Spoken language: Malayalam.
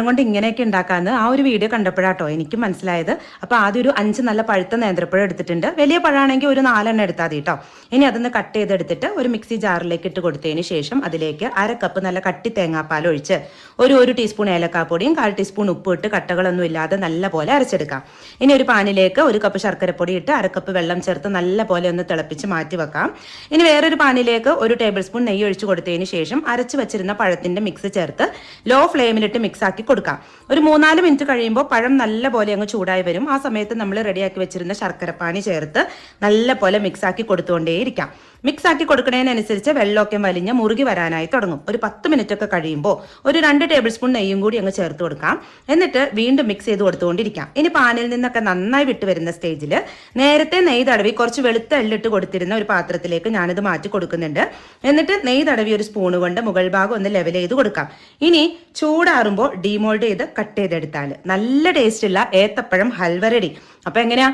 കൊണ്ട് ഇങ്ങനെയൊക്കെ ഉണ്ടാക്കാന്ന് ആ ഒരു വീഡിയോ കണ്ടപ്പോഴാട്ടോ എനിക്ക് മനസ്സിലായത്. അപ്പോൾ ആദ്യം ഒരു 5 നല്ല പഴുത്ത നേന്ത്രപ്പഴം എടുത്തിട്ടുണ്ട്. വലിയ പഴമാണെങ്കിൽ ഒരു 4 എടുത്താൽ മതി കേട്ടോ. ഇനി അതൊന്ന് കട്ട് ചെയ്തെടുത്തിട്ട് ഒരു മിക്സി ജാറിലേക്ക് ഇട്ട് കൊടുത്തതിന് ശേഷം അതിലേക്ക് 1/2 കപ്പ് നല്ല കട്ടി തേങ്ങാപ്പാൽ ഒഴിച്ച് ഒരു ടീസ്പൂൺ ഏലക്കാപ്പൊടിയും 1/4 ടീസ്പൂൺ ഉപ്പ് ഇട്ട് കട്ടകളൊന്നും ഇല്ലാതെ നല്ല പോലെ അരച്ചെടുക്കാം. ഇനി ഒരു പാനിലേക്ക് 1 കപ്പ് ശർക്കരപ്പൊടി ഇട്ട് 1/2 കപ്പ് വെള്ളം ചേർത്ത് നല്ല പോലെ ഒന്ന് തിളപ്പിച്ച് മാറ്റി വെക്കാം. ഇനി വേറൊരു പാനിലേക്ക് 1 ടേബിൾ സ്പൂൺ നെയ്യ് ഒഴിച്ച് കൊടുത്തതിന് ശേഷം അരച്ച് വെച്ചിരുന്ന പഴത്തിന്റെ മിക്സ് ചേർത്ത് ലോ ഫ്ലെയിമിലിട്ട് മിക്സ് ആക്കി കൊടുക്കാം. ഒരു 3-4 മിനിറ്റ് കഴിയുമ്പോൾ പഴം നല്ല പോലെ അങ്ങ് ചൂടായി വരും. ആ സമയത്ത് നമ്മൾ റെഡിയാക്കി വെച്ചിരുന്ന ശർക്കരപ്പാനി ചേർത്ത് നല്ല പോലെ മിക്സ് ആക്കി കൊടുത്തുകൊണ്ടേയിരിക്കാം. മിക്സ് ആക്കി കൊടുക്കുന്നതിനനുസരിച്ച് വെള്ളമൊക്കെ വലിഞ്ഞ് മുറുകി വരാനായി തുടങ്ങും. ഒരു 10 മിനിറ്റ് ഒക്കെ കഴിയുമ്പോൾ ഒരു 2 ടേബിൾ സ്പൂൺ നെയ്യും കൂടി അങ്ങ് ചേർത്ത് കൊടുക്കാം. എന്നിട്ട് വീണ്ടും മിക്സ് ചെയ്ത് കൊടുത്തുകൊണ്ടിരിക്കാം. ഇനി പാനിൽ നിന്നൊക്കെ നന്നായി വിട്ട് വരുന്ന സ്റ്റേജിൽ നേരത്തെ നെയ്യ് തടവി കുറച്ച് വെളുത്ത എള്ളിട്ട് കൊടുത്തിരുന്ന ഒരു പാത്രത്തിലേക്ക് ഞാനിത് മാറ്റി കൊടുക്കുന്നുണ്ട്. എന്നിട്ട് നെയ്യ് തടവി ഒരു സ്പൂണ് കൊണ്ട് മുകൾ ഭാഗം ഒന്ന് ലെവൽ ചെയ്ത് കൊടുക്കാം. ഇനി ചൂടാറുമ്പോൾ ഡീമോൾഡ് ചെയ്ത് കട്ട് ചെയ്തെടുത്താൽ നല്ല ടേസ്റ്റുള്ള ഏത്തപ്പഴം ഹൽവ റെഡി. അപ്പൊ എങ്ങനെയാ?